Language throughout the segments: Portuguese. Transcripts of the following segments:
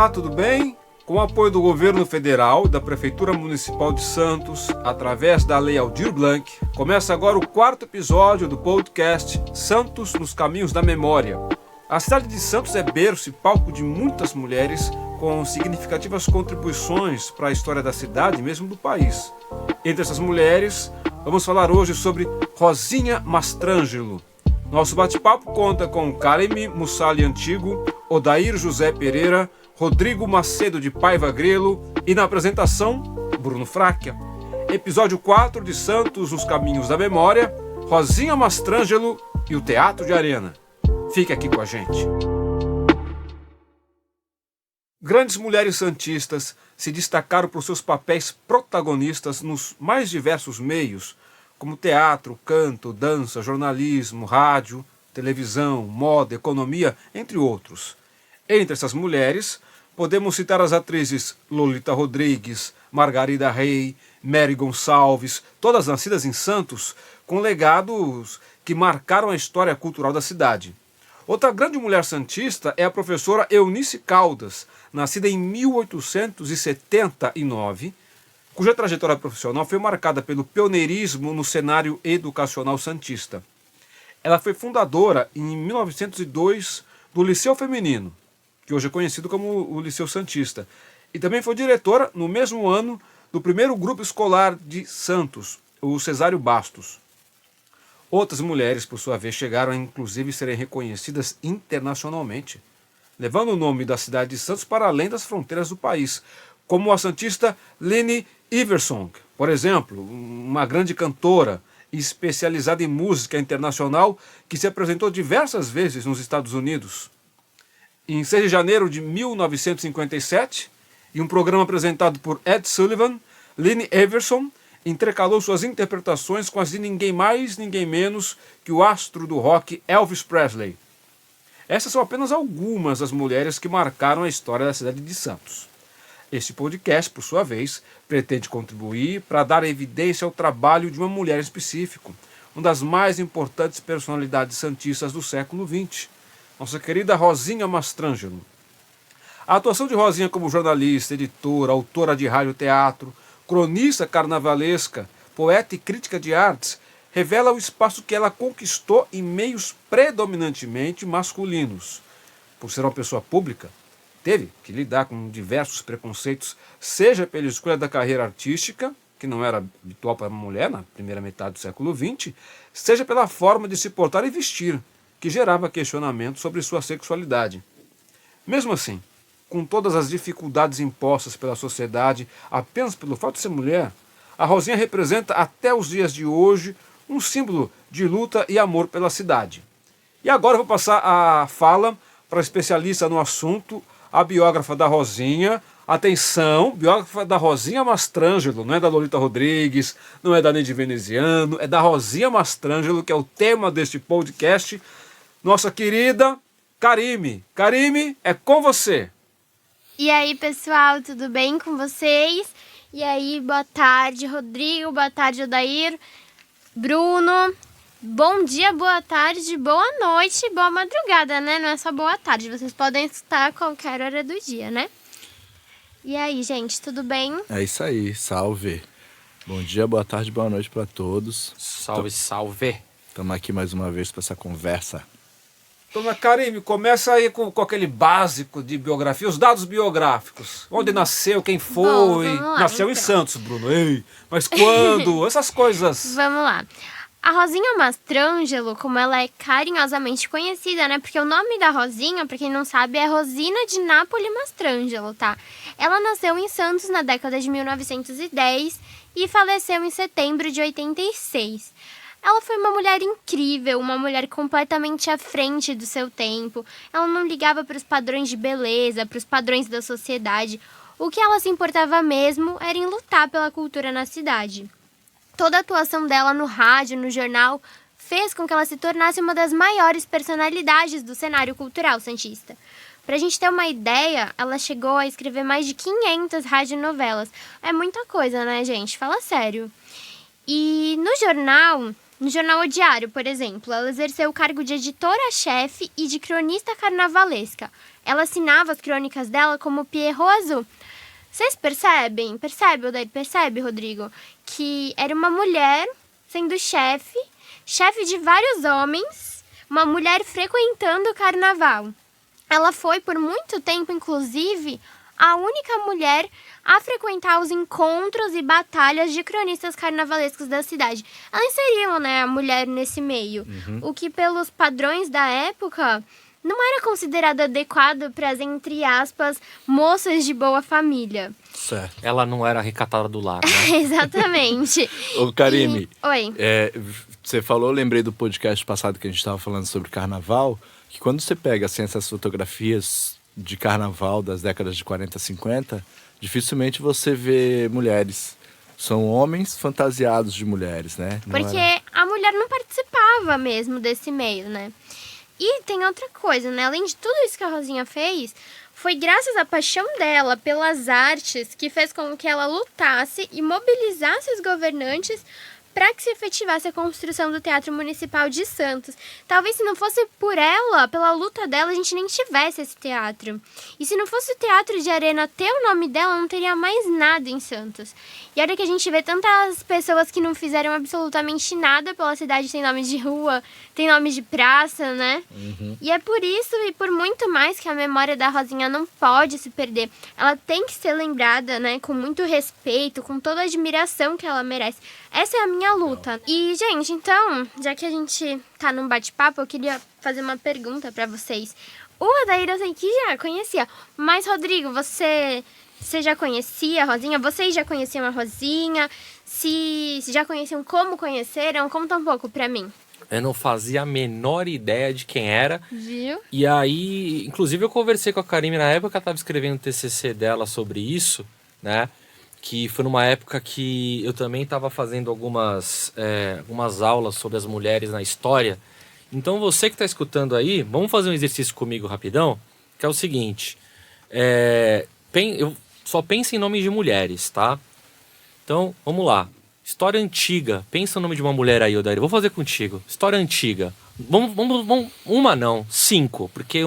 Olá, tudo bem? Com o apoio do Governo Federal e da Prefeitura Municipal de Santos, através da Lei Aldir Blanc, começa agora o quarto episódio do podcast Santos nos Caminhos da Memória. A cidade de Santos é berço e palco de muitas mulheres com significativas contribuições para a história da cidade e mesmo do país. Entre essas mulheres, vamos falar hoje sobre Rosinha Mastrangelo. Nosso bate-papo conta com Karime Mussali Antigo, Odair José Pereira, Rodrigo Macedo de Paiva Grelo e na apresentação, Bruno Fracchia. Episódio 4 de Santos nos Caminhos da Memória, Rosinha Mastrangelo e o Teatro de Arena. Fique aqui com a gente. Grandes mulheres santistas se destacaram por seus papéis protagonistas nos mais diversos meios, como teatro, canto, dança, jornalismo, rádio, televisão, moda, economia, entre outros. Entre essas mulheres, podemos citar as atrizes Lolita Rodrigues, Margarida Rey, Mary Gonçalves, todas nascidas em Santos, com legados que marcaram a história cultural da cidade. Outra grande mulher santista é a professora Eunice Caldas, nascida em 1879, cuja trajetória profissional foi marcada pelo pioneirismo no cenário educacional santista. Ela foi fundadora, em 1902, do Liceu Feminino, que hoje é conhecido como o Liceu Santista, e também foi diretora, no mesmo ano, do primeiro grupo escolar de Santos, o Cesário Bastos. Outras mulheres, por sua vez, chegaram a inclusive serem reconhecidas internacionalmente, levando o nome da cidade de Santos para além das fronteiras do país, como a santista Leni Iverson, por exemplo, uma grande cantora especializada em música internacional que se apresentou diversas vezes nos Estados Unidos. Em 6 de janeiro de 1957, em um programa apresentado por Ed Sullivan, Leni Iverson intercalou suas interpretações com as de ninguém mais, ninguém menos que o astro do rock Elvis Presley. Essas são apenas algumas das mulheres que marcaram a história da cidade de Santos. Este podcast, por sua vez, pretende contribuir para dar evidência ao trabalho de uma mulher em específico, uma das mais importantes personalidades santistas do século XX, nossa querida Rosinha Mastrangelo. A atuação de Rosinha como jornalista, editora, autora de rádio-teatro, cronista carnavalesca, poeta e crítica de artes, revela o espaço que ela conquistou em meios predominantemente masculinos. Por ser uma pessoa pública, teve que lidar com diversos preconceitos, seja pela escolha da carreira artística, que não era habitual para uma mulher na primeira metade do século XX, seja pela forma de se portar e vestir, que gerava questionamento sobre sua sexualidade. Mesmo assim, com todas as dificuldades impostas pela sociedade apenas pelo fato de ser mulher, a Rosinha representa até os dias de hoje um símbolo de luta e amor pela cidade. E agora eu vou passar a fala para a especialista no assunto, a biógrafa da Rosinha. Atenção, biógrafa da Rosinha Mastrangelo, não é da Lolita Rodrigues, não é da Neide Veneziano, é da Rosinha Mastrangelo, que é o tema deste podcast. Nossa querida Karime. Karime, é com você. E aí, pessoal, tudo bem com vocês? E aí, boa tarde, Rodrigo, boa tarde, Odair, Bruno. Bom dia, boa tarde, boa noite, boa madrugada, né? Não é só boa tarde, vocês podem escutar a qualquer hora do dia, né? E aí, gente, tudo bem? É isso aí, salve. Bom dia, boa tarde, boa noite para todos. Salve, salve. Estamos aqui mais uma vez para essa conversa. Dona Karime, começa aí com aquele básico de biografia, os dados biográficos. Onde nasceu, quem foi? Bom, vamos lá, Nasceu em então. Santos, Bruno. Ei, mas quando? Essas coisas. Vamos lá. A Rosinha Mastrangelo, como ela é carinhosamente conhecida, né? Porque o nome da Rosinha, pra quem não sabe, é Rosina de Nápoli Mastrangelo, tá? Ela nasceu em Santos na década de 1910 e faleceu em setembro de 86. Ela foi uma mulher incrível, uma mulher completamente à frente do seu tempo. Ela não ligava para os padrões de beleza, para os padrões da sociedade. O que ela se importava mesmo era em lutar pela cultura na cidade. Toda a atuação dela no rádio, no jornal, fez com que ela se tornasse uma das maiores personalidades do cenário cultural santista. Pra gente ter uma ideia, ela chegou a escrever mais de 500 radionovelas. É muita coisa, né, gente? Fala sério. E no jornal, No jornal O Diário, por exemplo, ela exerceu o cargo de editora-chefe e de cronista carnavalesca. Ela assinava as crônicas dela como Pierrot Azul. Vocês percebem? Percebe, Odair? Percebe, Rodrigo? Que era uma mulher sendo chefe de vários homens, uma mulher frequentando o carnaval. Ela foi, por muito tempo, inclusive, a única mulher a frequentar os encontros e batalhas de cronistas carnavalescos da cidade. Ela inseriu, né, a mulher nesse meio, o que, pelos padrões da época, não era considerado adequado para as, entre aspas, moças de boa família. Certo. Ela não era a recatada do lar, né? Exatamente. Ô, Karime, Oi. você falou, eu lembrei do podcast passado que a gente estava falando sobre carnaval, que quando você pega assim, essas fotografias de carnaval das décadas de 40, 50, dificilmente você vê mulheres. São homens fantasiados de mulheres, né? Porque a mulher não participava mesmo desse meio, né? E tem outra coisa, né? Além de tudo isso que a Rosinha fez, foi graças à paixão dela pelas artes que fez com que ela lutasse e mobilizasse os governantes para que se efetivasse a construção do Teatro Municipal de Santos. Talvez se não fosse por ela, pela luta dela, a gente nem tivesse esse teatro. E se não fosse o Teatro de Arena ter o nome dela, não teria mais nada em Santos. E olha que a gente vê tantas pessoas que não fizeram absolutamente nada pela cidade, tem nome de rua, tem nome de praça, né? E é por isso e por muito mais que a memória da Rosinha não pode se perder. Ela tem que ser lembrada, né, com muito respeito, com toda a admiração que ela merece. Essa é a minha luta. E, gente, então, já que a gente tá num bate-papo, eu queria fazer uma pergunta pra vocês. O Odair eu sei que já conhecia, mas, Rodrigo, você já conhecia a Rosinha? Vocês já conheciam a Rosinha? Se já conheciam, como conheceram? Conta um pouco pra mim. Eu não fazia a menor ideia de quem era. Viu? E aí, inclusive eu conversei com a Karime na época que ela estava escrevendo o TCC dela sobre isso, né? Que foi numa época que eu também estava fazendo algumas aulas sobre as mulheres na história. Então você que está escutando aí, vamos fazer um exercício comigo rapidão, que é o seguinte, eu só penso em nomes de mulheres, tá? Então, vamos lá. História antiga. Pensa o nome de uma mulher aí, Odair. Vou fazer contigo. História antiga. Vamos, uma não, 5. Porque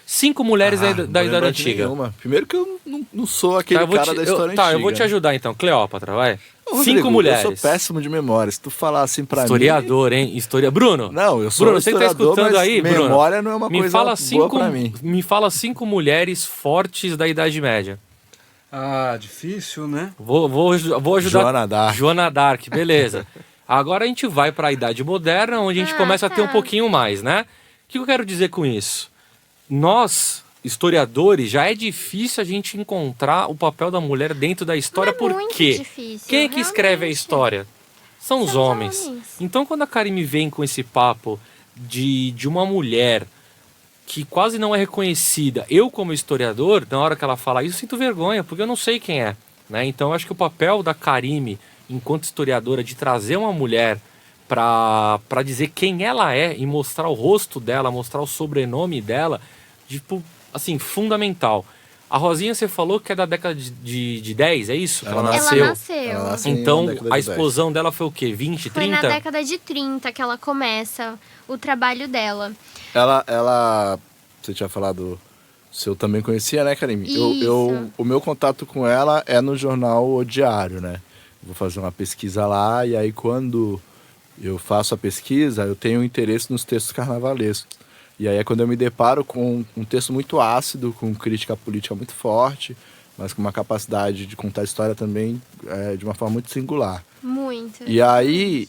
5 mulheres da Idade Antiga. Nenhuma. Primeiro que eu não sou aquele cara da história antiga. Tá, eu vou te ajudar então. Cleópatra, vai. Ô, 5 Rodrigo, mulheres. Eu sou péssimo de memória. Se tu falar assim pra Historiador, hein? Bruno. Não, eu sou Bruno, você que tá escutando mas aí, Bruno. memória não é uma coisa boa pra mim. Me fala 5 mulheres fortes da Idade Média. Ah, difícil, né? Vou ajudar. Joana d'Arc. Joana d'Arc, beleza. Agora a gente vai para a Idade Moderna, onde a gente começa a ter um pouquinho mais, né? O que eu quero dizer com isso? Nós, historiadores, já é difícil a gente encontrar o papel da mulher dentro da história. Não é Por muito quê? difícil, Quem é que escreve a realmente. história? São os homens. Então, quando a Karime vem com esse papo de uma mulher que quase não é reconhecida, eu como historiador, na hora que ela fala isso, sinto vergonha, porque eu não sei quem é, né? Então, eu acho que o papel da Karime, enquanto historiadora, de trazer uma mulher para dizer quem ela é e mostrar o rosto dela, mostrar o sobrenome dela, tipo, assim, fundamental. A Rosinha, você falou que é da década de 10, é isso? Ela nasceu. Ela nasceu Então, na década a de 10. explosão dela foi o quê? 20, Foi 30? na década de 30 que ela começa o trabalho dela. Ela você tinha falado, se eu também conhecia, né, Karime? Isso. O meu contato com ela é no jornal O Diário, né? Vou fazer uma pesquisa lá e aí quando eu faço a pesquisa, eu tenho interesse nos textos carnavalescos. E aí é quando eu me deparo com um texto muito ácido, com crítica política muito forte, mas com uma capacidade de contar a história também de uma forma muito singular. Muito. E aí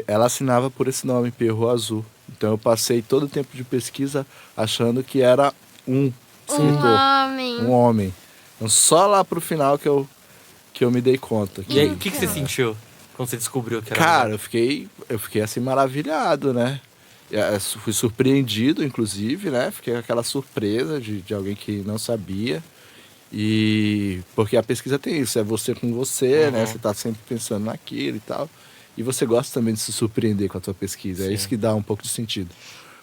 ela assinava por esse nome, Pierrot Azul. Então eu passei todo o tempo de pesquisa achando que era um escritor, um homem. Então só lá pro final que eu me dei conta. E aí, o que você sentiu quando você descobriu que era Cara, mulher? eu fiquei assim maravilhado, né? Fui surpreendido, inclusive, né? Fiquei com aquela surpresa de alguém que não sabia. E porque a pesquisa tem isso, é você com você, né? Você tá sempre pensando naquilo e tal. E você gosta também de se surpreender com a tua pesquisa. Sim. É isso que dá um pouco de sentido.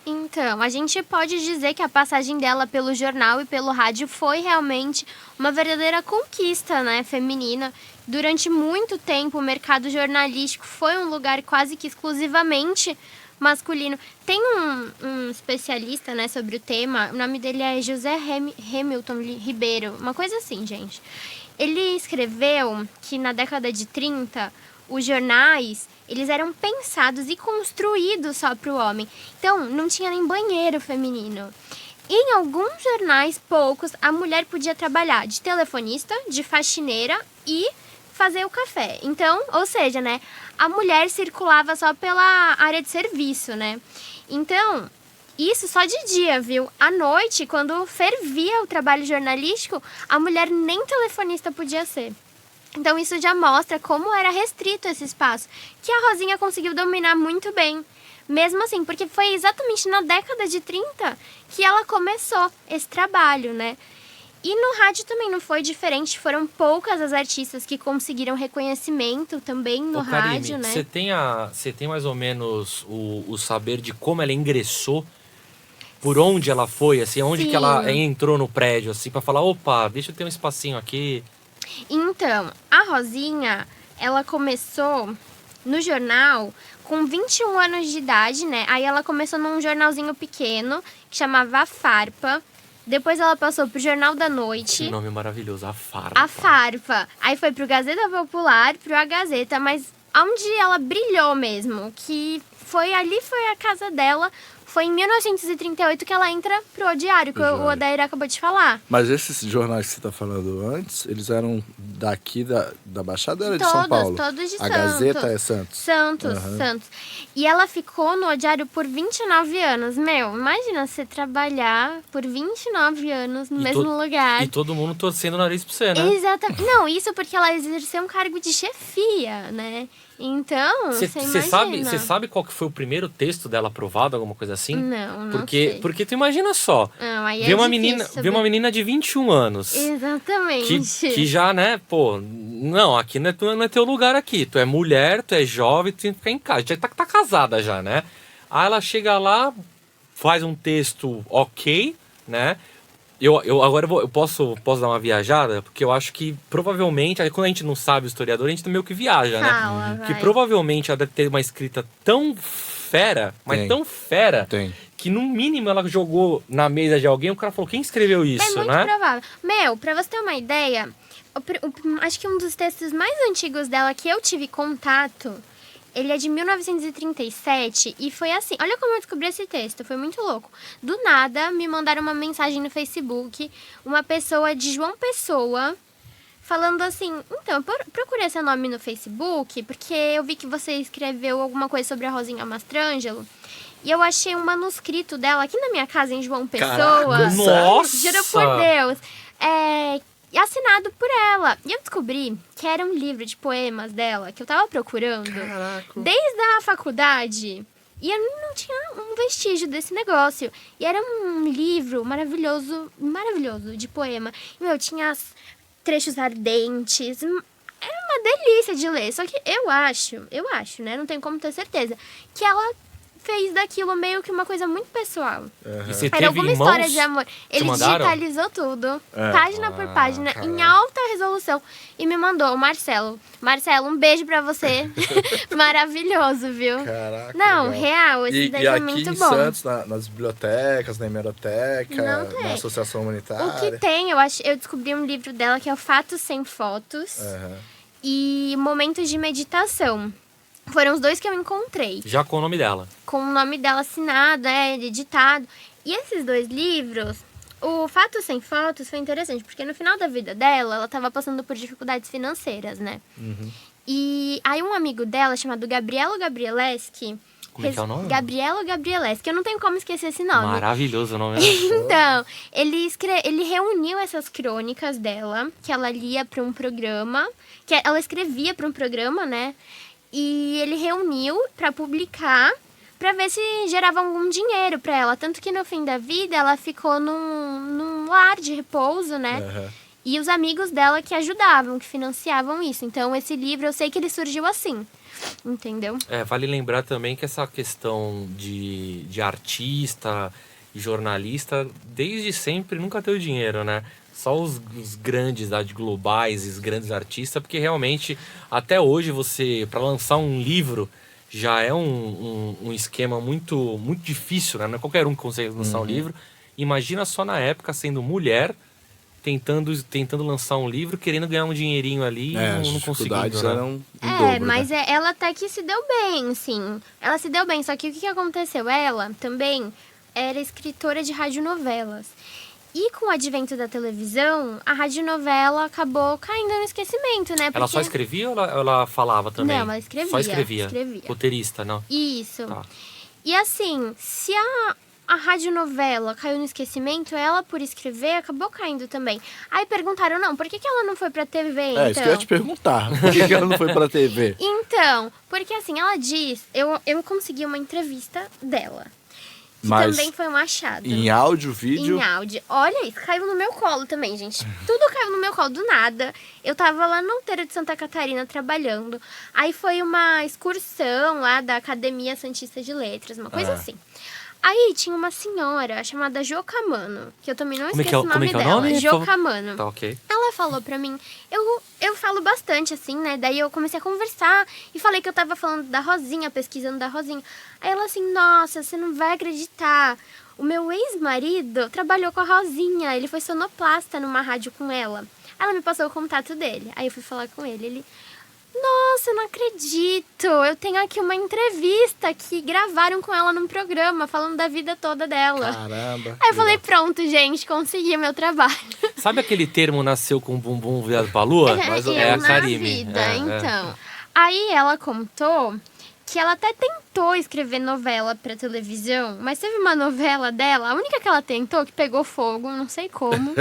Então, a gente pode dizer que a passagem dela pelo jornal e pelo rádio foi realmente uma verdadeira conquista, né, feminina, Durante muito tempo, o mercado jornalístico foi um lugar quase que exclusivamente masculino. Tem um especialista, né, sobre o tema, o nome dele é José Hamilton Ribeiro, uma coisa assim, gente. Ele escreveu que na década de 30, os jornais, eles eram pensados e construídos só para o homem. Então, não tinha nem banheiro feminino. Em alguns jornais, poucos, a mulher podia trabalhar de telefonista, de faxineira e fazer o café. Então, ou seja, né, a mulher circulava só pela área de serviço, né? Então, isso só de dia, viu? À noite, quando fervia o trabalho jornalístico, a mulher nem telefonista podia ser. Então, isso já mostra como era restrito esse espaço, que a Rosinha conseguiu dominar muito bem. Mesmo assim, porque foi exatamente na década de 30 que ela começou esse trabalho, né? E no rádio também não foi diferente, foram poucas as artistas que conseguiram reconhecimento também no rádio, né? Você tem mais ou menos o saber de como ela ingressou, por onde ela foi, assim, onde Sim. que ela entrou no prédio, assim, pra falar, opa, deixa eu ter um espacinho aqui. Então, a Rosinha, ela começou no jornal com 21 anos de idade, né? Aí ela começou num jornalzinho pequeno, que chamava A Farpa. Depois ela passou pro Jornal da Noite. Que nome maravilhoso, A Farpa. A Farpa. Aí foi pro Gazeta Popular, pro A Gazeta, mas onde ela brilhou mesmo, que foi a casa dela, foi em 1938 que ela entra pro Diário, que o Odair acabou de falar. Mas esses jornais que você está falando antes, eles eram daqui da Baixada ou era de São Paulo? Todos de A Santos. Gazeta é Santos. Santos. E ela ficou no Diário por 29 anos. Meu, imagina você trabalhar por 29 anos no mesmo lugar. E todo mundo torcendo o nariz pra você, né? Exatamente. Não, isso porque ela exerceu um cargo de chefia, né? Então, você imagina. Você sabe qual que foi o primeiro texto dela aprovado, alguma coisa assim? Não porque, sei. Porque tu imagina só, Não, aí vê é uma difícil menina, saber. vê uma menina de 21 anos. Exatamente. Que já, né, pô, não, aqui não é teu lugar aqui. Tu é mulher, tu é jovem, tu tem que ficar em casa. Já tá casada já, né? Aí ela chega lá, faz um texto ok, né? Agora eu posso dar uma viajada, porque eu acho que provavelmente, aí quando a gente não sabe o historiador, a gente meio que viaja, Fala, né? Que vai. provavelmente ela deve ter uma escrita tão fera, mas Tem. tão fera, Tem. que no mínimo ela jogou na mesa de alguém, o cara falou, quem escreveu isso, É muito né? provável. Meu, pra você ter uma ideia, acho que um dos textos mais antigos dela que eu tive contato, ele é de 1937 e foi assim. Olha como eu descobri esse texto, foi muito louco. Do nada, me mandaram uma mensagem no Facebook, uma pessoa de João Pessoa, falando assim, então, eu procurei seu nome no Facebook, porque eu vi que você escreveu alguma coisa sobre a Rosinha Mastrangelo, e eu achei um manuscrito dela aqui na minha casa, em João Pessoa. Caraca, nossa! Juro por Deus. Assinado por ela. E eu descobri que era um livro de poemas dela, que eu tava procurando Caraca. desde a faculdade. E eu não tinha um vestígio desse negócio. E era um livro maravilhoso, maravilhoso, de poema. E, meu, tinha trechos ardentes. Era uma delícia de ler. Só que eu acho, né? Não tenho como ter certeza. Que ela fez daquilo meio que uma coisa muito pessoal. E você Era teve alguma irmãos história de amor. Ele mandaram? digitalizou tudo, É. página por página, em alta resolução. E me mandou o Marcelo. Marcelo, um beijo pra você. Maravilhoso, viu? Caraca. Não, legal. real, esse daí E é aqui muito em bom. Santos, nas bibliotecas, na hemeroteca, Não tem. na associação humanitária. O que tem, eu descobri um livro dela que é o Fatos Sem Fotos Aham. e Momentos de Meditação. Foram os dois que eu encontrei. Já com o nome dela. Com o nome dela assinado, editado. E esses dois livros, o Fatos Sem Fotos foi interessante, porque no final da vida dela, ela estava passando por dificuldades financeiras, né? E aí um amigo dela, chamado Gabrielo Gabrieleski... Como é que é o nome? Gabrielo Gabrieleski, eu não tenho como esquecer esse nome. Maravilhoso o nome. Né? Então, ele reuniu essas crônicas dela, que ela lia para um programa, que ela escrevia para um programa, né? E ele reuniu para publicar, para ver se gerava algum dinheiro para ela. Tanto que no fim da vida ela ficou num lar de repouso, né? Aham. E os amigos dela que ajudavam, que financiavam isso. Então, esse livro, eu sei que ele surgiu assim, entendeu? Vale lembrar também que essa questão de artista e jornalista, desde sempre, nunca teve dinheiro, né? Só os grandes, globais, os grandes artistas, porque realmente, até hoje, para lançar um livro, já é um esquema muito, muito difícil, né? Não é qualquer um que consegue lançar um livro. Imagina só na época, sendo mulher, tentando lançar um livro, querendo ganhar um dinheirinho ali e não conseguindo, né? eram em dobro, mas né? ela até que se deu bem, sim. Ela se deu bem, só que o que aconteceu? Ela também era escritora de radionovelas. E com o advento da televisão, a radionovela acabou caindo no esquecimento, né? Ela só escrevia ou ela falava também? Não, ela escrevia. Só escrevia. Roteirista, não? Isso. Tá. E assim, se a radionovela caiu no esquecimento, ela, por escrever, acabou caindo também. Aí perguntaram, não, por que ela não foi pra TV, então? Isso que eu ia te perguntar. Por que ela não foi pra TV? Então, porque assim, ela diz... Eu consegui uma entrevista dela. Que Mas também foi um achado. em áudio, vídeo... Em áudio. Olha isso, caiu no meu colo também, gente. Tudo caiu no meu colo, do nada. Eu tava lá no Outeiro de Santa Catarina trabalhando. Aí foi uma excursão lá da Academia Santista de Letras, uma coisa assim. Aí tinha uma senhora chamada Jocamano, que eu também não esqueci o nome dela. Jocamano. Tá, ok. Ela falou pra mim, eu falo bastante assim, né? Daí eu comecei a conversar e falei que eu tava falando da Rosinha, pesquisando da Rosinha. Aí ela assim, nossa, você não vai acreditar. O meu ex-marido trabalhou com a Rosinha, ele foi sonoplasta numa rádio com ela. Ela me passou o contato dele, aí eu fui falar com ele, nossa, eu não acredito, eu tenho aqui uma entrevista que gravaram com ela num programa, falando da vida toda dela. Caramba. Aí eu falei, pronto, gente, consegui meu trabalho. Sabe aquele termo nasceu com o bumbum virado pra lua? É a Karime. Então. Aí ela contou que ela até tentou escrever novela pra televisão, mas teve uma novela dela, a única que ela tentou, que pegou fogo, não sei como.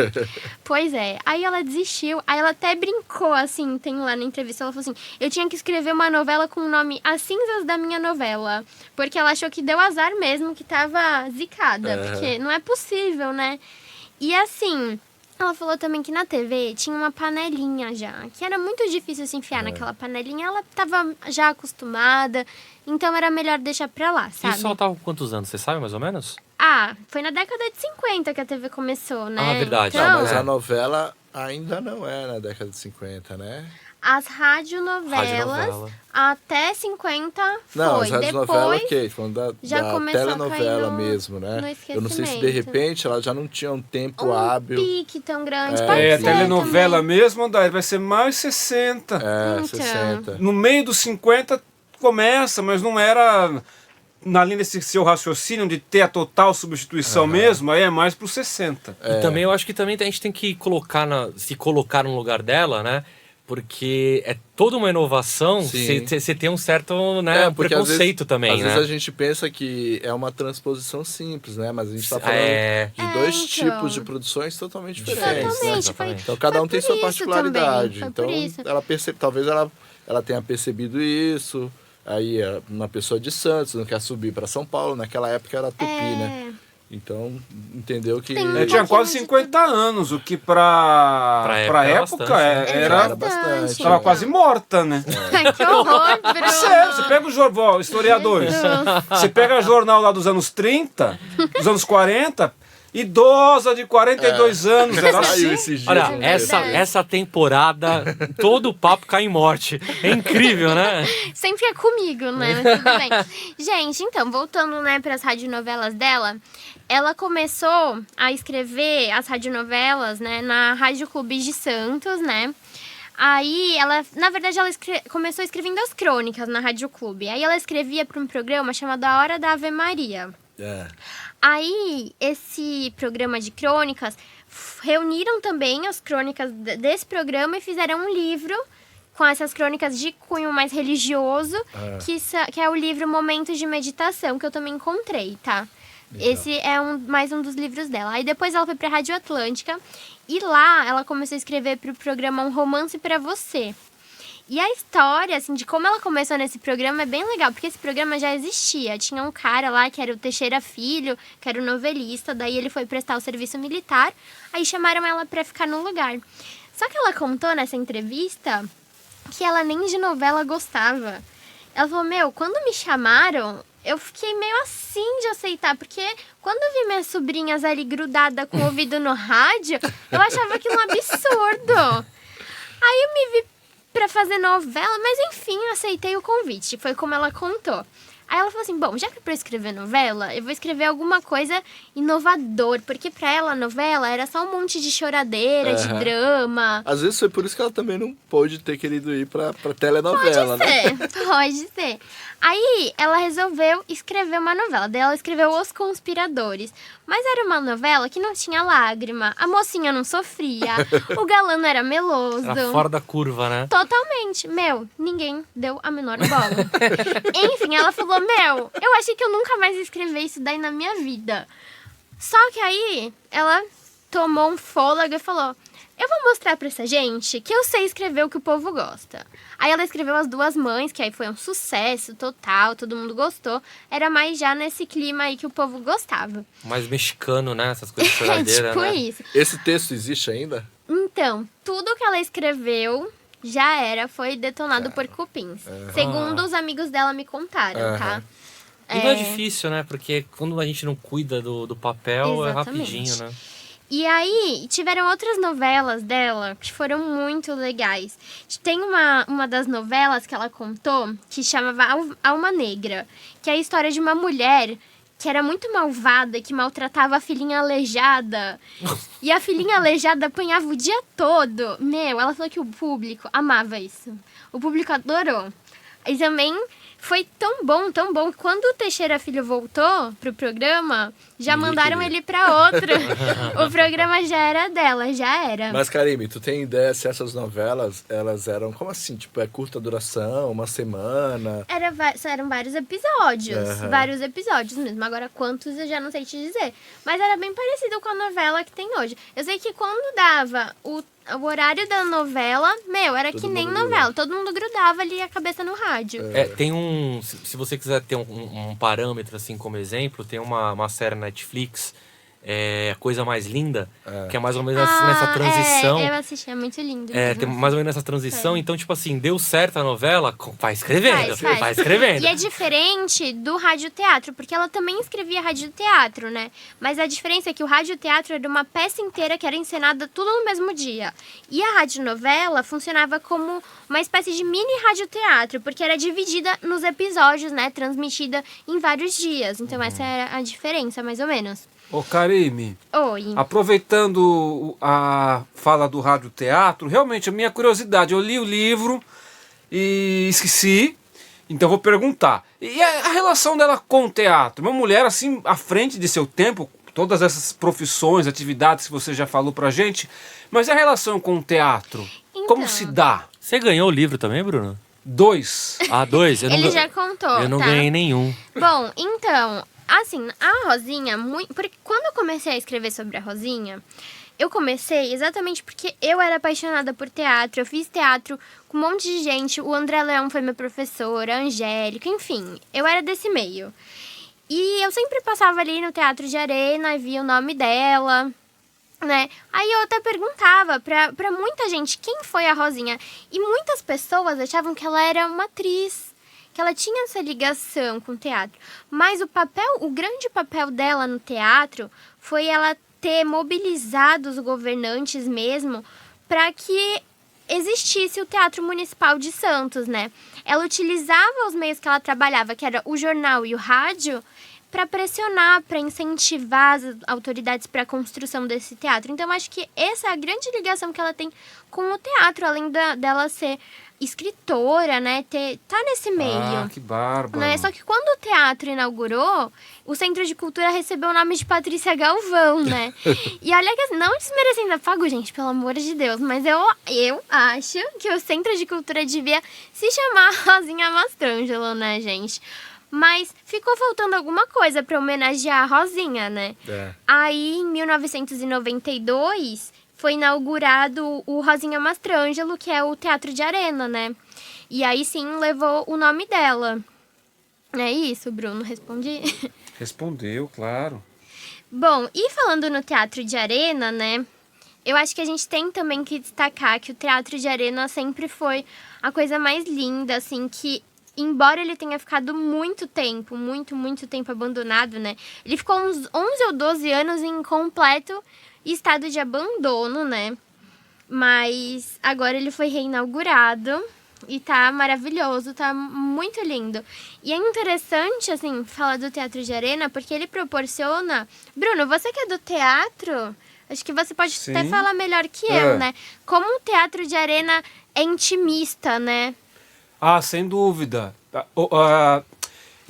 Pois é, aí ela desistiu, aí ela até brincou, assim, tem lá na entrevista, ela falou assim, eu tinha que escrever uma novela com o nome As Cinzas da Minha Novela, porque ela achou que deu azar mesmo, que tava zicada, porque não é possível, né? E assim... Ela falou também que na TV tinha uma panelinha já, que era muito difícil se enfiar naquela panelinha. Ela tava já acostumada, então era melhor deixar pra lá, sabe? Isso ela tava com quantos anos, você sabe mais ou menos? Foi na década de 50 que a TV começou, né? Verdade. Então, Mas a novela ainda não é na década de 50, né? as radionovelas até 50 foi. Não, as radionovelas, Depois, ok, falando já da começou a telenovela cair mesmo, né? no Eu não sei se de esquecimento. repente ela já não tinha um tempo hábil. pique tão grande. É, Pode É, ser telenovela também. mesmo, daí vai ser mais 60. Então. 60. No meio dos 50 começa, mas não era na linha desse seu raciocínio de ter a total substituição mesmo, aí é mais pro 60. E também eu acho que também a gente tem que se colocar no lugar dela, né? Porque é toda uma inovação, Sim. você tem um certo, né, Porque preconceito também, às né? vezes a gente pensa que é uma transposição simples, né? Mas a gente tá falando de dois então. tipos de produções totalmente diferentes. Totalmente. Né? Então cada um tem sua particularidade. Foi Então por isso. ela talvez ela tenha percebido isso. Aí uma pessoa de Santos não quer subir para São Paulo, naquela época era Tupi, né? Então entendeu que Tem Eu tinha quase 50 anos, o que pra época bastante, né? era bastante. tava quase morta, né? Que horror, Bruno. Sério, você pega o jornal, historiadores, você pega o jornal lá dos anos 30, dos anos 40, idosa de 42 anos, era saiu assim. esses dias. Olha, né? essa temporada, todo o papo cai em morte. É incrível, né? Sempre é comigo, né? Mas tudo bem. Gente, então, voltando, né, para as radionovelas dela, ela começou a escrever as radionovelas, né, na Rádio Clube de Santos, né? Aí, na verdade, ela começou escrevendo as crônicas na Rádio Clube. Aí ela escrevia para um programa chamado A Hora da Ave Maria. Aí, esse programa de crônicas reuniram também as crônicas desse programa e fizeram um livro com essas crônicas de cunho mais religioso, que é o livro Momentos de Meditação, que eu também encontrei, tá? Legal. Esse é mais um dos livros dela. Aí depois ela foi pra Rádio Atlântica e lá ela começou a escrever pro programa Um Romance pra Você. E a história, assim, de como ela começou nesse programa é bem legal, porque esse programa já existia. Tinha um cara lá que era o Teixeira Filho, que era o novelista, daí ele foi prestar o serviço militar, aí chamaram ela pra ficar no lugar. Só que ela contou nessa entrevista que ela nem de novela gostava. Ela falou, quando me chamaram, eu fiquei meio assim de aceitar, porque quando eu vi minhas sobrinhas ali grudadas com o ouvido no rádio, eu achava aquilo um absurdo. Aí eu me vi pra fazer novela, mas enfim, eu aceitei o convite, foi como ela contou. Aí ela falou assim, bom, já que é pra eu escrever novela, eu vou escrever alguma coisa inovador, porque pra ela a novela era só um monte de choradeira, de drama. Às vezes foi por isso que ela também não pôde ter querido ir pra telenovela, Pode ser. Aí ela resolveu escrever uma novela. Daí ela escreveu Os Conspiradores. Mas era uma novela que não tinha lágrima. A mocinha não sofria. O galã não era meloso. Era fora da curva, né? Totalmente. Meu, ninguém deu a menor bola. Enfim, ela falou, eu achei que eu nunca mais ia escrever isso daí na minha vida. Só que aí ela tomou um fôlego e falou, eu vou mostrar pra essa gente que eu sei escrever o que o povo gosta. Aí ela escreveu As Duas Mães, que aí foi um sucesso total, todo mundo gostou. Era mais já nesse clima aí que o povo gostava. Mais mexicano, né? Essas coisas de choradeira, tipo né? isso. Esse texto existe ainda? Então, tudo que ela escreveu foi detonado por cupins. Segundo os amigos dela me contaram, tá? E não é difícil, né? Porque quando a gente não cuida do papel, Exatamente. é rapidinho, né? E aí, tiveram outras novelas dela que foram muito legais. Tem uma das novelas que ela contou que chamava Alma Negra, que é a história de uma mulher que era muito malvada, que maltratava a filhinha aleijada. E a filhinha aleijada apanhava o dia todo. Ela falou que o público amava isso. O público adorou. E também foi tão bom, que quando o Teixeira Filho voltou pro programa, já mandaram ele pra outro. O programa já era dela, já era. Mas, Karime, tu tem ideia se essas novelas, elas eram, como assim? Tipo, é curta duração, uma semana? Eram vários episódios, vários episódios mesmo. Agora, quantos eu já não sei te dizer. Mas era bem parecido com a novela que tem hoje. Eu sei que quando dava o horário da novela, era Todo que nem mundo novela. Todo mundo grudava ali a cabeça no rádio. Tem se você quiser ter um parâmetro, assim, como exemplo, tem uma série na Netflix, A Coisa Mais Linda, que é mais ou menos nessa transição. Eu assisti, é muito lindo. Tem mais ou menos nessa transição. Então, tipo assim, deu certo a novela, vai escrevendo, vai escrevendo. E é diferente do radioteatro, porque ela também escrevia radioteatro, né? Mas a diferença é que o radioteatro era uma peça inteira que era encenada tudo no mesmo dia. E a radionovela funcionava como uma espécie de mini radioteatro, porque era dividida nos episódios, né? Transmitida em vários dias. Então essa era a diferença, mais ou menos. Ô, Karime, Oi. aproveitando a fala do radioteatro, realmente a minha curiosidade, eu li o livro e esqueci, então vou perguntar. E a relação dela com o teatro? Uma mulher assim, à frente de seu tempo, todas essas profissões, atividades que você já falou pra gente, mas e a relação com o teatro? Como Então. se dá? Você ganhou o livro também, Bruno? 2. 2? Ele já contou, Eu não tá? ganhei nenhum. Bom, então, assim, a Rosinha, porque quando eu comecei a escrever sobre a Rosinha, eu comecei exatamente porque eu era apaixonada por teatro, eu fiz teatro com um monte de gente, o André Leão foi meu professor, a Angélica, enfim, eu era desse meio. E eu sempre passava ali no Teatro de Arena e via o nome dela, né? Aí eu até perguntava pra muita gente quem foi a Rosinha, e muitas pessoas achavam que ela era uma atriz, que ela tinha essa ligação com o teatro. Mas o grande papel dela no teatro foi ela ter mobilizado os governantes mesmo para que existisse o Teatro Municipal de Santos, né? Ela utilizava os meios que ela trabalhava, que era o jornal e o rádio, para pressionar, para incentivar as autoridades para a construção desse teatro. Então, acho que essa é a grande ligação que ela tem com o teatro, além dela ser escritora, né? Tá nesse meio. Ah, que bárbaro. Né? Só que quando o teatro inaugurou, o Centro de Cultura recebeu o nome de Patrícia Galvão, né? E olha que não desmerecendo a Pago, gente, pelo amor de Deus, mas eu acho que o Centro de Cultura devia se chamar Rosinha Mastrangelo, né, gente? Mas ficou faltando alguma coisa para homenagear a Rosinha, né? Aí, em 1992, foi inaugurado o Rosinha Mastrangelo, que é o Teatro de Arena, né? E aí sim levou o nome dela. É isso, Bruno? Respondi? Respondeu, claro. Bom, e falando no Teatro de Arena, né? Eu acho que a gente tem também que destacar que o Teatro de Arena sempre foi a coisa mais linda, assim, que embora ele tenha ficado muito tempo abandonado, né? Ele ficou uns 11 ou 12 anos em completo estado de abandono, né? Mas agora ele foi reinaugurado e tá maravilhoso, tá muito lindo. E é interessante, assim, falar do Teatro de Arena, porque ele proporciona... Bruno, você que é do teatro, acho que você pode Sim. até falar melhor que eu, né? Como o Teatro de Arena é intimista, né? Ah, sem dúvida.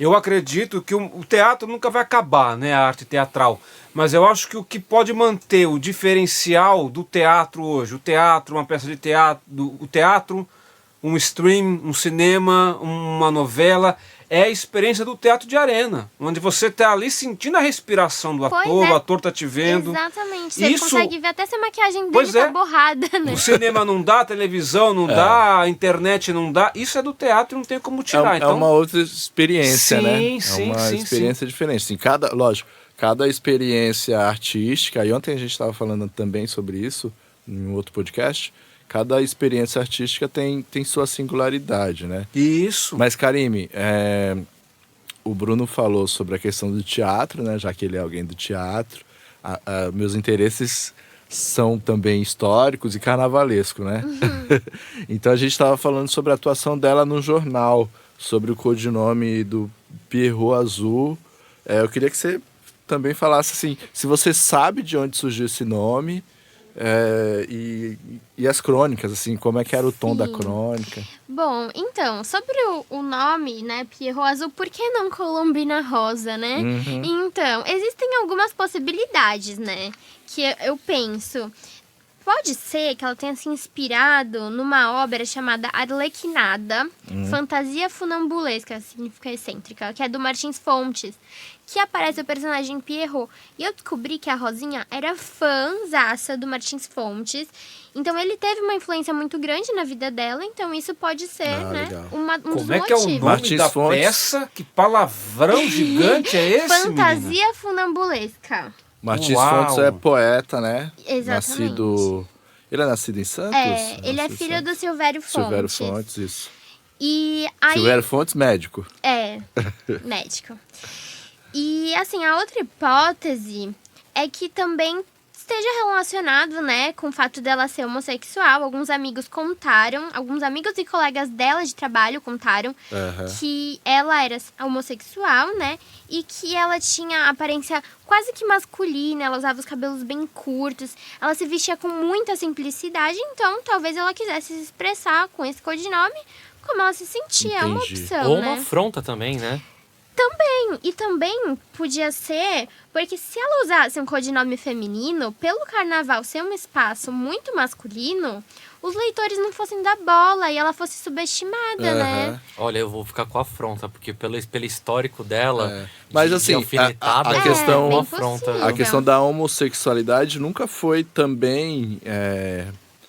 Eu acredito que o teatro nunca vai acabar, né, a arte teatral. Mas eu acho que o que pode manter o diferencial do teatro hoje, o teatro, uma peça de teatro, o teatro, um stream, um cinema, uma novela, é a experiência do teatro de arena, onde você está ali sentindo a respiração do Pois ator, é. o ator está te vendo. Exatamente. Você Isso- consegue ver até se a maquiagem dele Pois tá é. borrada, né? O cinema não dá, a televisão não dá, a internet não dá. Isso é do teatro e não tem como tirar. É então, uma outra experiência, né? Sim, É uma sim, experiência diferente. Assim, cada experiência artística, e ontem a gente estava falando também sobre isso, em um outro podcast, cada experiência artística tem sua singularidade, né? Isso. Mas, Karime, o Bruno falou sobre a questão do teatro, né? Já que ele é alguém do teatro. Meus interesses são também históricos e carnavalesco, né? Então a gente estava falando sobre a atuação dela no jornal, sobre o codinome do Pierrot Azul. Eu queria que você também falasse assim, se você sabe de onde surgiu esse nome e as crônicas, assim, como é que era o tom da Sim. crônica. Bom, então, sobre o nome, né, Pierrot Azul, por que não Colombina Rosa, né? Então, existem algumas possibilidades, né, que eu penso. Pode ser que ela tenha se inspirado numa obra chamada Arlequinada, Fantasia Funambulesca, significa excêntrica, que é do Martins Fontes, que aparece o personagem Pierrot. E eu descobri que a Rosinha era fãzaça do Martins Fontes, então ele teve uma influência muito grande na vida dela, então isso pode ser, né, legal. um dos Como é que é o motivos. nome Martins da Fontes. peça? Que palavrão gigante é esse, menina? Fantasia Funambulesca. Martins Uau. Fontes é poeta, né? Exatamente. Ele é nascido em Santos? Ele é Nascido em filho Santos. do Silvério Fontes. Silvério Fontes, isso. E aí... Silvério Fontes, médico. Médico. E, assim, a outra hipótese é que também esteja relacionado, né, com o fato dela ser homossexual. Alguns amigos e colegas dela de trabalho contaram que ela era homossexual, né, e que ela tinha aparência quase que masculina, ela usava os cabelos bem curtos, ela se vestia com muita simplicidade, então talvez ela quisesse se expressar com esse codinome como ela se sentia. É uma Entendi. opção, Ou né? uma afronta também, né? E também podia ser, porque se ela usasse um codinome feminino, pelo carnaval ser um espaço muito masculino, os leitores não fossem dar bola e ela fosse subestimada, né? Olha, eu vou ficar com a afronta, porque pelo histórico dela, Mas, de assim, alfinetada, a questão- uma bem afronta. possível. A questão da homossexualidade nunca foi também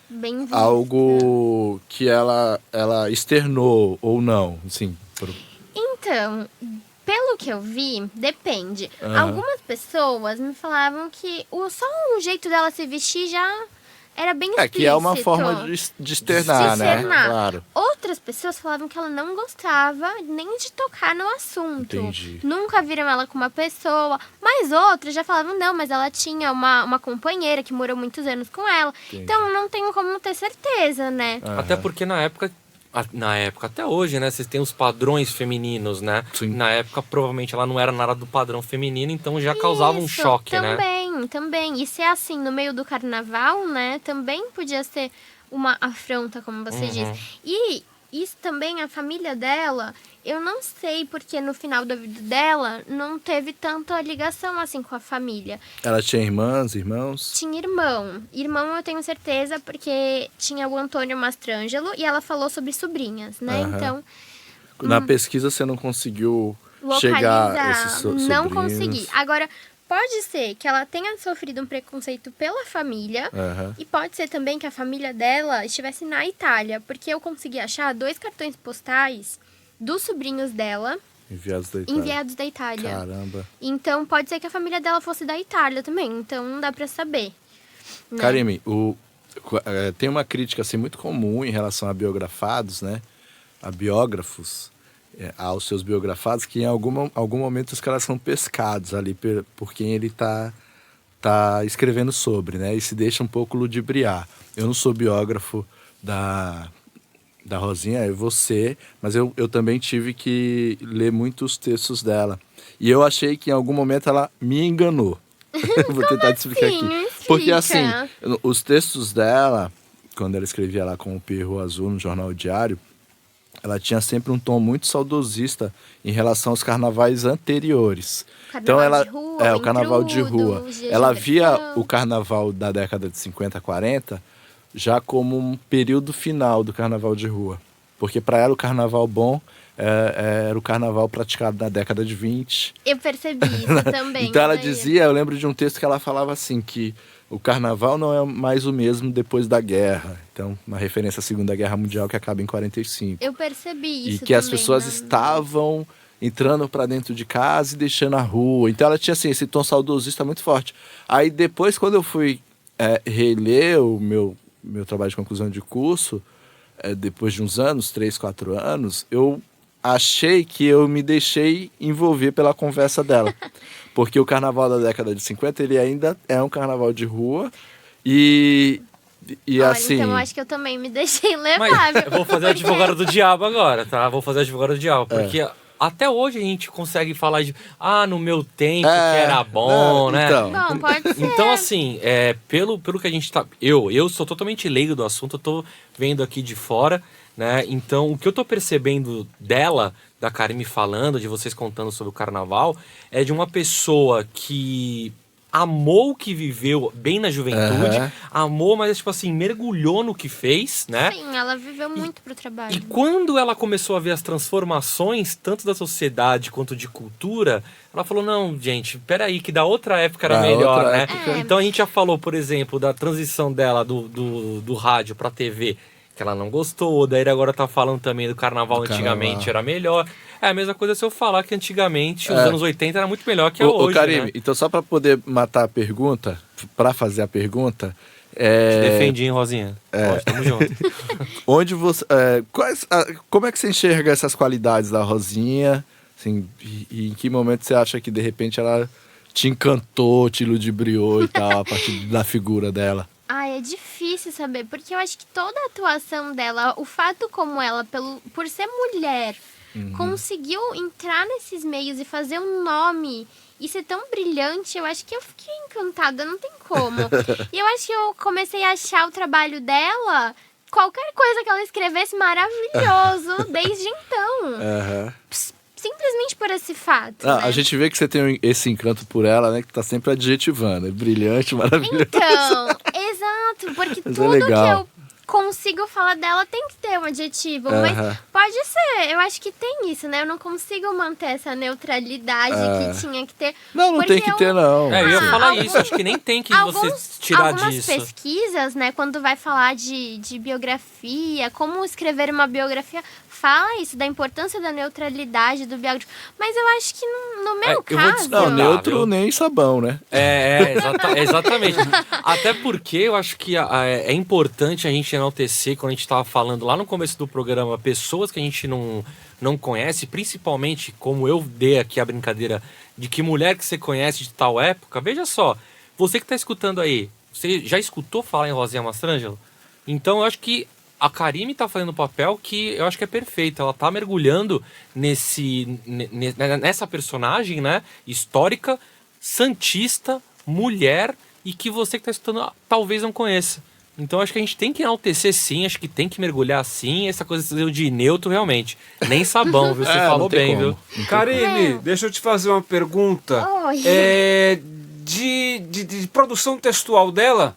Bem visto. algo que ela externou ou não, assim. Então, pelo que eu vi, depende. Algumas pessoas me falavam que só o jeito dela se vestir já era bem explícito. Que é uma forma de externar, né? externar. Claro. Outras pessoas falavam que ela não gostava nem de tocar no assunto. Entendi. Nunca viram ela com uma pessoa. Mas outras já falavam, não, mas ela tinha uma companheira que morou muitos anos com ela. Entendi. Então, eu não tenho como ter certeza, né? Até porque na época, até hoje, né? Vocês têm os padrões femininos, né? Sim. Na época, provavelmente, ela não era nada do padrão feminino, então já causava um Isso, choque, né? Também. E se é assim, no meio do carnaval, né? Também podia ser uma afronta, como você diz. E isso também, a família dela, eu não sei porque no final da vida dela não teve tanta ligação assim com a família. Ela tinha irmãs, irmãos? Tinha irmão. Irmão eu tenho certeza porque tinha o Antônio Mastrangelo e ela falou sobre sobrinhas, né? Então, Na pesquisa você não conseguiu localizar, chegar a esses sobrinhos? não consegui. Agora, pode ser que ela tenha sofrido um preconceito pela família e pode ser também que a família dela estivesse na Itália, porque eu consegui achar 2 cartões postais dos sobrinhos dela Enviados da Itália. Itália. Caramba. Então, pode ser que a família dela fosse da Itália também, então não dá pra saber. Né? Karime, tem uma crítica assim, muito comum em relação a biografados, né? A biógrafos, aos seus biografados que em algum momento os caras são pescados ali por quem ele tá escrevendo sobre, né? E se deixa um pouco ludibriar. Eu não sou biógrafo da Rosinha, é você, mas eu também tive que ler muitos textos dela. E eu achei que em algum momento ela me enganou. Vou tentar te explicar assim? aqui. Explica. Porque assim, os textos dela, quando ela escrevia lá com o Perro Azul no Jornal Diário, ela tinha sempre um tom muito saudosista em relação aos carnavais anteriores. Carnaval de rua, o carnaval de Intrudo, rua. os dias Ela de via diversão. o carnaval da década de 50, 40 já como um período final do carnaval de rua. Porque para ela o carnaval bom era o carnaval praticado na década de 20. Eu percebi isso também. Então ela daí. dizia, eu lembro de um texto que ela falava assim, que o carnaval não é mais o mesmo depois da guerra. Então, uma referência à Segunda Guerra Mundial que acaba em 45. Eu percebi E isso que as também, pessoas né? estavam entrando para dentro de casa e deixando a rua. Então ela tinha assim, esse tom saudosista muito forte. Aí depois, quando eu fui reler o meu trabalho de conclusão de curso, depois de uns anos, 3, 4 anos, eu achei que eu me deixei envolver pela conversa dela. Porque o carnaval da década de 50, ele ainda é um carnaval de rua e Olha, assim... então eu acho que eu também me deixei levar. Mas viu? eu vou fazer o Porque- advogado do diabo agora, tá? Vou fazer o advogado do diabo. Porque até hoje a gente consegue falar de... no meu tempo que era bom, né? Então, Bom, pode ser. Então, assim, pelo que a gente tá... Eu sou totalmente leigo do assunto, eu tô vendo aqui de fora, né? Então, o que eu tô percebendo dela, da Karime falando, de vocês contando sobre o carnaval, é de uma pessoa que amou o que viveu bem na juventude, amou, mas, tipo assim, mergulhou no que fez, né? Sim, ela viveu muito pro trabalho. E quando ela começou a ver as transformações, tanto da sociedade quanto de cultura, ela falou, não, gente, peraí, que da outra época era Da melhor, outra né? época. Então a gente já falou, por exemplo, da transição dela do rádio pra TV, que ela não gostou, daí ele agora tá falando também do carnaval antigamente carnaval. era melhor. É a mesma coisa se eu falar que antigamente, os anos 80 era muito melhor que hoje, Karime, né? então só para poder matar a pergunta, para fazer a pergunta... Te defendi, hein, Rosinha? Pode, tamo junto. Onde você, como é que você enxerga essas qualidades da Rosinha? Assim, e em que momento você acha que de repente ela te encantou, te ludibriou e tal, a partir da figura dela? É difícil saber, porque eu acho que toda a atuação dela, o fato como ela, por ser mulher, conseguiu entrar nesses meios e fazer um nome e ser tão brilhante, eu acho que eu fiquei encantada, não tem como. E eu acho que eu comecei a achar o trabalho dela, qualquer coisa que ela escrevesse, maravilhoso, desde então. Simplesmente por esse fato, né? A gente vê que você tem esse encanto por ela, né? Que tá sempre adjetivando. É brilhante, maravilhoso. Então, exato, porque Mas é tudo que legal. eu consigo falar dela tem que ter um adjetivo, mas pode ser, eu acho que tem isso, né? Eu não consigo manter essa neutralidade que tinha que ter. Não porque tem que ter, não. Eu ia falar alguns- isso, acho que nem tem que você tirar algumas disso. pesquisas, né, quando vai falar de biografia, como escrever uma biografia, fala isso, da importância da neutralidade do biógrafo. Mas eu acho que no meu eu vou caso... discordar. Não, neutro nem sabão, né? Exatamente. Até porque eu acho que é importante a gente enaltecer, quando a gente estava falando lá no começo do programa, pessoas que a gente não conhece, principalmente como eu dei aqui a brincadeira de que mulher que você conhece de tal época. Veja só, você que está escutando aí, você já escutou falar em Rosinha Mastrangelo? Então eu acho que a Karime tá fazendo um papel que eu acho que é perfeito. Ela tá mergulhando nessa personagem, né? Histórica, santista, mulher, e que você que tá escutando talvez não conheça. Então acho que a gente tem que enaltecer sim, acho que tem que mergulhar sim. Essa coisa de neutro, realmente. Nem sabão, viu? Você falou não tem bem, como. viu? Karime, deixa eu te fazer uma pergunta. Oi. De produção textual dela,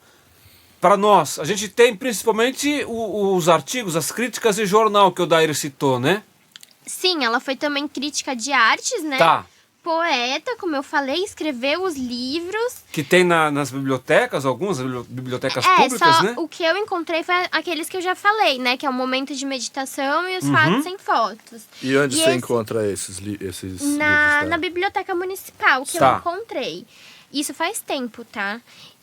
para nós, a gente tem principalmente os artigos, as críticas de jornal que o Daír citou, né? Sim, ela foi também crítica de artes, né? Tá. Poeta, como eu falei, escreveu os livros. Que tem nas bibliotecas, algumas bibliotecas públicas, só né? o que eu encontrei foi aqueles que eu já falei, né? Que é o momento de meditação e os fatos sem fotos. E onde E você esse- encontra esses livros? Na biblioteca municipal, que Tá. eu encontrei. Isso faz tempo, tá?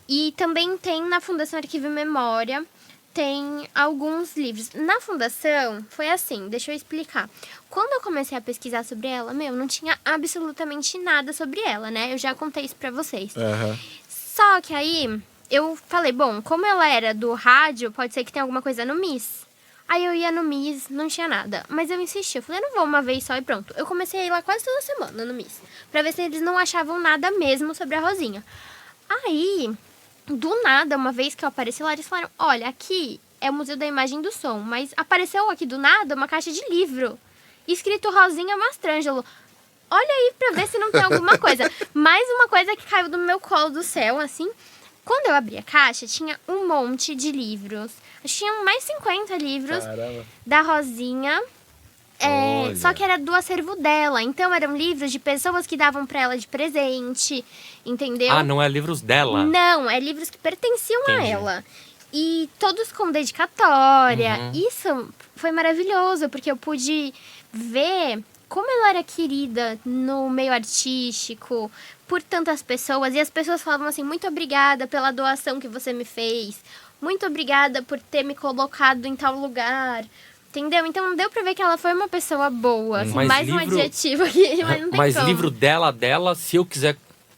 E também tem na Fundação Arquivo e Memória, tem alguns livros. Na Fundação, foi assim, deixa eu explicar. quando eu comecei a pesquisar sobre ela, não tinha absolutamente nada sobre ela, né? Eu já contei isso pra vocês. Aham. Só que aí eu falei, bom, como ela era do rádio, pode ser que tenha alguma coisa no Miss. Aí eu ia no Miss, não tinha nada. Mas eu insisti, eu falei, não vou uma vez só e pronto. Eu comecei a ir lá quase toda semana no Miss, pra ver se eles não achavam nada mesmo sobre a Rosinha. Aí, do nada, uma vez que eu apareci lá, eles falaram, olha, aqui é o Museu da Imagem e do Som, mas apareceu aqui do nada uma caixa de livro, escrito Rosinha Mastrangelo. Olha aí pra ver se não tem alguma coisa. Mais uma coisa que caiu do meu colo do céu, assim. Quando eu abri a caixa, tinha um monte de livros. Acho que tinham mais 50 livros Caramba. da Rosinha. Olha. Só que era do acervo dela. Então, eram livros de pessoas que davam pra ela de presente, entendeu? Ah, não é livros dela? Não, é livros que pertenciam a Entendi. ela. E todos com dedicatória. Uhum. Isso foi maravilhoso, porque eu pude ver como ela era querida no meio artístico, por tantas pessoas. E as pessoas falavam assim, muito obrigada pela doação que você me fez. Muito obrigada por ter me colocado em tal lugar. Entendeu? Então deu pra ver que ela foi uma pessoa boa. Assim, Mas mais um livro- adjetivo aqui, mas não tem Mas como. livro dela, se eu quiser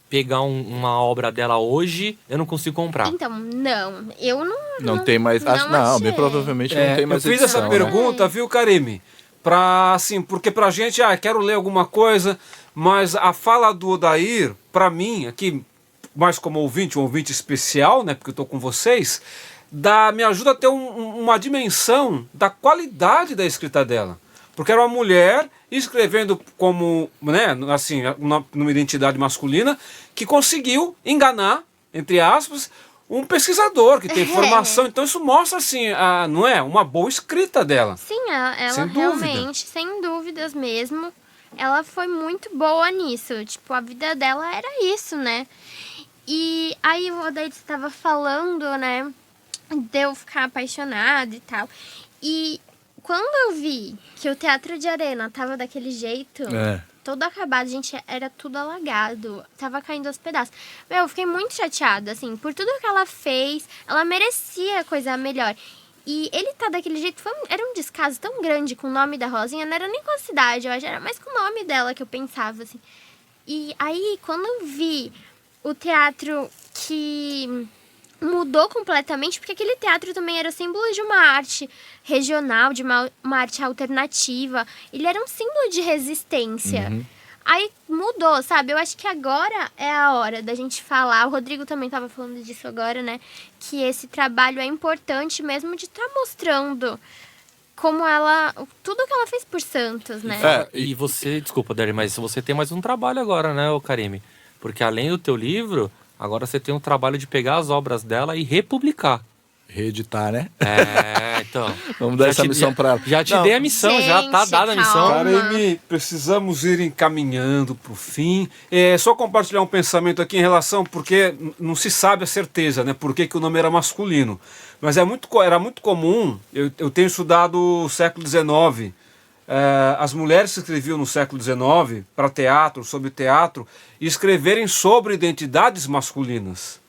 pegar uma obra dela hoje, eu não consigo comprar. Então, não. Eu Não tem mais. Não, achei. bem provavelmente não tem mais eu fiz edição, essa né? pergunta, viu, Karime? Porque pra gente, quero ler alguma coisa, mas a fala do Odair, pra mim, aqui, mais como ouvinte, um ouvinte especial, né, porque eu tô com vocês, me ajuda a ter uma dimensão da qualidade da escrita dela. Porque era uma mulher escrevendo como, né, assim, numa identidade masculina, que conseguiu enganar, entre aspas, um pesquisador que tem formação. Então isso mostra, assim, não é? Uma boa escrita dela. Sim, ela Sem dúvida. realmente, sem dúvidas mesmo, ela foi muito boa nisso. Tipo, a vida dela era isso, né? E aí o Odair estava falando, né, de eu ficar apaixonada e tal. E quando eu vi que o Teatro de Arena tava daquele jeito, todo acabado, gente, era tudo alagado, tava caindo aos pedaços. Eu fiquei muito chateada, assim, por tudo que ela fez, ela merecia coisa melhor. E ele tá daquele jeito, era um descaso tão grande com o nome da Rosinha, não era nem com a cidade, eu acho, era mais com o nome dela que eu pensava, assim. E aí, quando eu vi o teatro que mudou completamente, porque aquele teatro também era símbolo de uma arte regional, de uma arte alternativa. Ele era um símbolo de resistência. Aí mudou, sabe? Eu acho que agora é a hora da gente falar. O Rodrigo também estava falando disso agora, né? Que esse trabalho é importante mesmo de estar mostrando como ela... Tudo que ela fez por Santos, né? E você, desculpa, Dari, mas você tem mais um trabalho agora, né, ô Karime? Porque além do teu livro, agora você tem um trabalho de pegar as obras dela e republicar. Reeditar, né? Então. Vamos dar essa missão pra ela. Já te Não, dei a missão, já tá Gente, dada a missão. calma. Karime, precisamos ir encaminhando para o fim. Só compartilhar um pensamento aqui em relação, porque não se sabe a certeza, né? Por que o nome era masculino. Mas era muito comum, eu tenho estudado o século XIX, as mulheres que escreviam no século XIX para teatro, sobre teatro, e escreverem sobre identidades masculinas.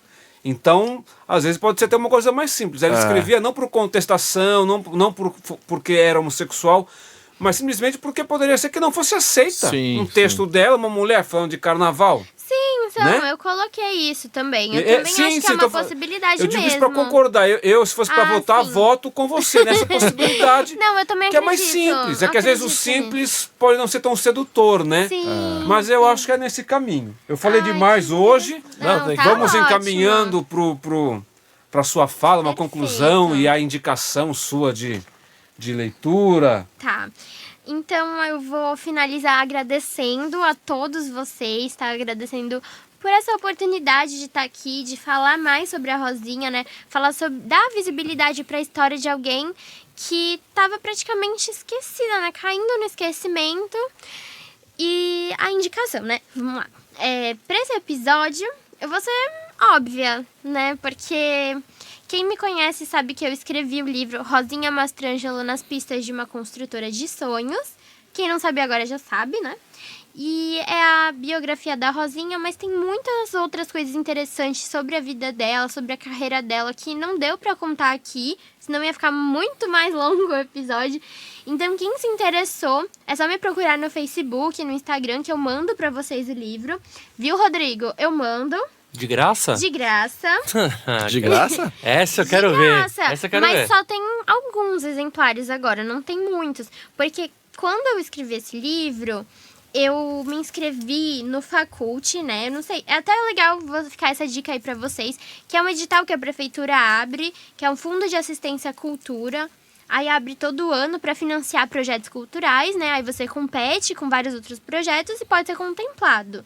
Então, às vezes pode ser até uma coisa mais simples. Ela escrevia não por contestação, não porque era homossexual, mas simplesmente porque poderia ser que não fosse aceita um texto dela, uma mulher falando de carnaval. Sim, então, né? eu coloquei isso também. Eu também acho que é uma possibilidade eu digo mesmo. isso para concordar. Eu, se fosse para votar, sim. voto com você nessa possibilidade. Não, eu também que é mais acredito. simples. É que às vezes o Acredito simples pode não ser tão sedutor, né? Sim. Mas eu acho que é nesse caminho. Eu falei demais hoje. Não, tá Vamos ótimo. encaminhando para sua fala, uma Perfeito. conclusão e a indicação sua de leitura. Tá. Então, eu vou finalizar agradecendo a todos vocês, tá? Agradecendo por essa oportunidade de estar aqui, de falar mais sobre a Rosinha, né? Falar sobre, dar visibilidade para a história de alguém que estava praticamente esquecida, né? Caindo no esquecimento. E a indicação, né? Vamos lá. Para esse episódio, eu vou ser óbvia, né? Porque quem me conhece sabe que eu escrevi o livro Rosinha Mastrangelo nas pistas de uma construtora de sonhos. Quem não sabe agora já sabe, né? E é a biografia da Rosinha, mas tem muitas outras coisas interessantes sobre a vida dela, sobre a carreira dela, que não deu pra contar aqui, senão ia ficar muito mais longo o episódio. Então, quem se interessou, é só me procurar no Facebook, no Instagram, que eu mando pra vocês o livro. Viu, Rodrigo? Eu mando. De graça? De graça. De graça? Essa eu quero De ver. graça. Essa eu quero Mas ver. só tem alguns exemplares agora, não tem muitos. Porque quando eu escrevi esse livro, eu me inscrevi no Facult, né? Eu não sei, é até legal vou ficar essa dica aí pra vocês, que é um edital que a prefeitura abre, que é um fundo de assistência à cultura. Aí abre todo ano para financiar projetos culturais, né? Aí você compete com vários outros projetos e pode ser contemplado.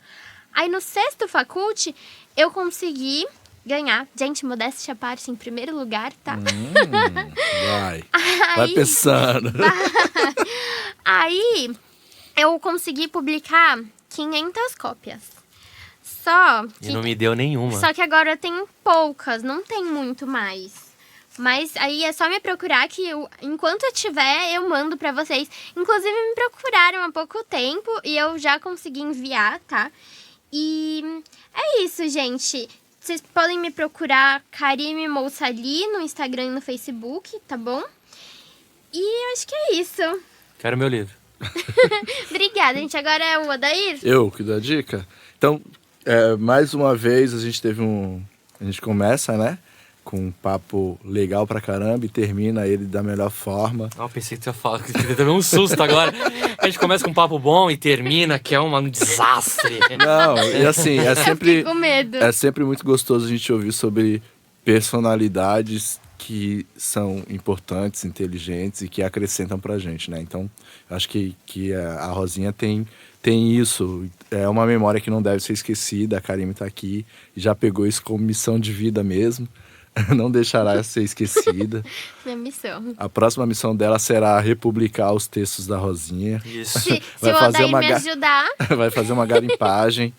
Aí no 6º Facult, eu consegui ganhar. Gente, modéstia à parte, em primeiro lugar, tá? Vai. Vai Aí- pensando. Aí eu consegui publicar 500 cópias. Só E que, não me deu nenhuma. só que agora tem poucas, não tem muito mais. Mas aí é só me procurar que enquanto eu tiver, eu mando pra vocês. Inclusive me procuraram há pouco tempo e eu já consegui enviar, tá? E é isso, gente. Vocês podem me procurar Karime Moussali no Instagram e no Facebook, tá bom? E acho que é isso. Quero meu livro. Obrigada, gente. Agora é o Odair. Eu que dou a dica? Então, mais uma vez a gente teve a gente começa, né? Com um papo legal pra caramba e termina ele da melhor forma. Eu pensei que você ia falar, que você teve um susto agora. A gente começa com um papo bom e termina, que é um desastre. Não, e assim, Fiquei com medo. é sempre muito gostoso a gente ouvir sobre personalidades que são importantes, inteligentes e que acrescentam pra gente, né? Então, eu acho que a Rosinha tem isso. É uma memória que não deve ser esquecida. A Karime tá aqui e já pegou isso como missão de vida mesmo. Não deixará ser esquecida. Minha missão. A próxima missão dela será republicar os textos da Rosinha. Isso. Se Vai o fazer Odair uma me ajudar, Vai fazer uma garimpagem.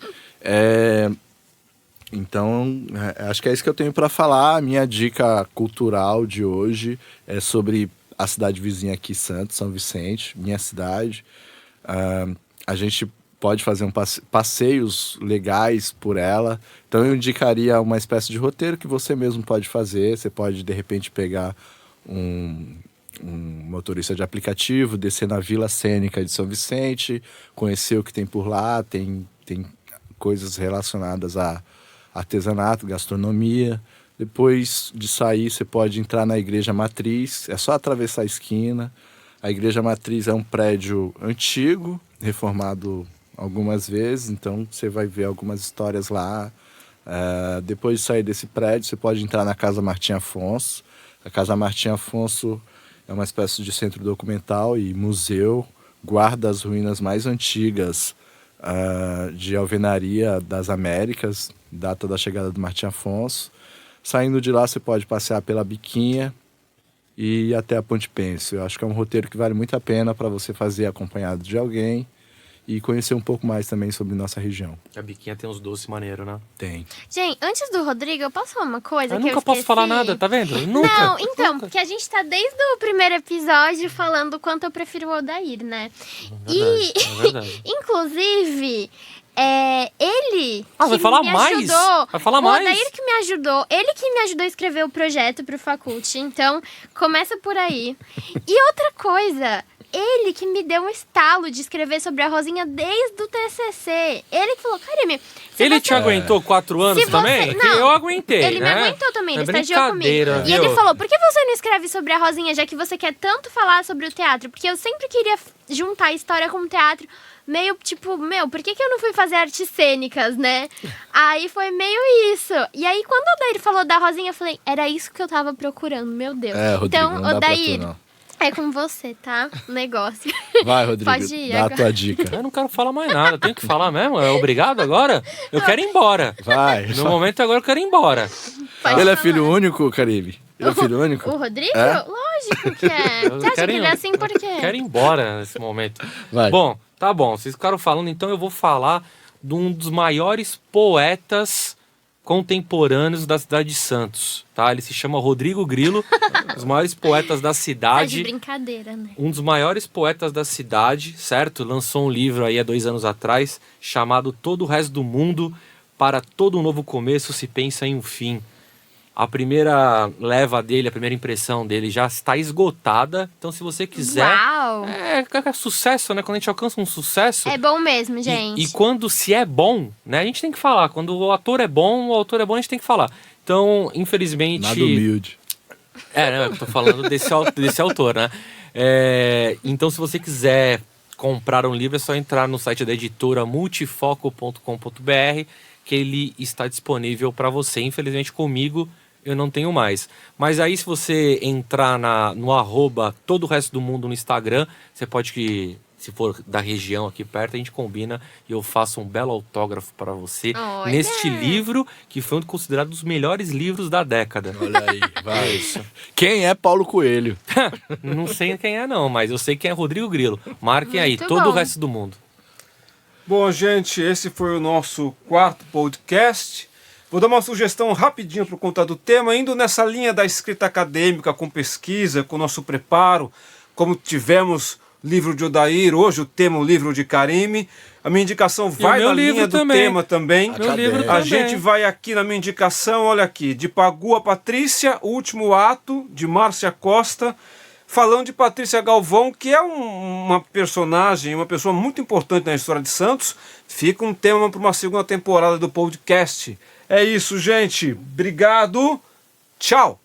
Então, acho que é isso que eu tenho para falar. A minha dica cultural de hoje é sobre a cidade vizinha aqui, Santos, São Vicente, minha cidade. A gente pode fazer passeios legais por ela. Então eu indicaria uma espécie de roteiro que você mesmo pode fazer. Você pode, de repente, pegar um motorista de aplicativo, descer na Vila Cênica de São Vicente, conhecer o que tem por lá. Tem coisas relacionadas a artesanato, gastronomia. Depois de sair, você pode entrar na Igreja Matriz. É só atravessar a esquina. A Igreja Matriz é um prédio antigo, reformado algumas vezes, então você vai ver algumas histórias lá. Depois de sair desse prédio, você pode entrar na Casa Martim Afonso. A Casa Martim Afonso é uma espécie de centro documental e museu, guarda as ruínas mais antigas de alvenaria das Américas, data da chegada do Martim Afonso. Saindo de lá, você pode passear pela Biquinha e ir até a Ponte Pêncil. Eu acho que é um roteiro que vale muito a pena para você fazer acompanhado de alguém e conhecer um pouco mais também sobre nossa região. A biquinha tem uns doces maneiros, né? Tem. gente, antes do Rodrigo, eu posso falar uma coisa Eu que nunca eu posso esqueci? falar nada, tá vendo? Nunca. Não, então, porque a gente tá desde o primeiro episódio falando o quanto eu prefiro o Odair, né? É verdade. Inclusive, ele Vai que falar me mais? ajudou. Vai falar o mais? Odair que me ajudou. Ele que me ajudou a escrever o projeto pro Facult. Então, começa por aí. E outra coisa, ele que me deu um estalo de escrever sobre a Rosinha desde o TCC. Ele que falou, Karime... se Ele você- te aguentou 4 anos Se você- também? Que não, eu aguentei, Ele né? me aguentou também, ele É estagiou comigo. brincadeira, E ele viu? falou, por que você não escreve sobre a Rosinha, já que você quer tanto falar sobre o teatro? Porque eu sempre queria juntar a história com o teatro, meio tipo, por que eu não fui fazer artes cênicas, né? Aí foi meio isso. E aí, quando o Odair falou da Rosinha, eu falei, era isso que eu tava procurando, meu Deus. Rodrigo, Então, não dá pra tu, Odair, não. é com você, tá? O negócio. Vai, Rodrigo, Pode ir dá a agora. tua dica. Eu não quero falar mais nada, tenho que falar mesmo? É obrigado agora? Eu quero ir embora. Vai. No momento agora eu quero ir embora. Pode Ele é falar. filho único, Caribe? Ele é filho único? O Rodrigo? É? Lógico que é. Eu Você acha quero que ir- ele é assim por quê? Quero ir embora nesse momento. Vai. Bom, tá bom. Vocês ficaram falando, então eu vou falar de um dos maiores poetas contemporâneos da cidade de Santos, tá? Ele se chama Rodrigo Grilo, um dos maiores poetas da Tá de cidade, brincadeira, né? um dos maiores poetas da cidade, certo? Lançou um livro aí há 2 anos atrás, chamado Todo o Resto do Mundo, para todo um novo começo se pensa em um fim. A primeira leva dele, a primeira impressão dele já está esgotada, então se você quiser... Uau! É sucesso, né? Quando a gente alcança um sucesso... É bom mesmo, E, gente. e quando se é bom, né? A gente tem que falar. Quando o autor é bom, a gente tem que falar. Então, infelizmente... Nada humilde. Né? Eu tô falando desse autor, né? Então, se você quiser comprar um livro, é só entrar no site da editora multifoco.com.br, que ele está disponível para você. Infelizmente, comigo, eu não tenho mais. Mas aí, se você entrar no @ todo o resto do mundo no Instagram, você pode, se for da região aqui perto, a gente combina e eu faço um belo autógrafo para você Olha! neste livro, que foi considerado um dos melhores livros da década. Olha aí, É vai. isso. Quem é Paulo Coelho? Não sei quem é não, mas eu sei quem é Rodrigo Grilo. Marquem aí, Muito todo bom. o resto do mundo. Bom, gente, esse foi o nosso 4º podcast. Vou dar uma sugestão rapidinho por conta do tema, indo nessa linha da escrita acadêmica, com pesquisa, com nosso preparo, como tivemos livro de Odair, hoje o tema o livro de Karime. A minha indicação vai meu na livro linha do também. tema também. Meu livro A também. gente vai aqui na minha indicação, olha aqui, de Pagu a Patrícia, O Último Ato, de Márcia Costa, falando de Patrícia Galvão, que é uma personagem, uma pessoa muito importante na história de Santos. Fica um tema para uma 2ª temporada do podcast. É isso, gente. Obrigado. Tchau.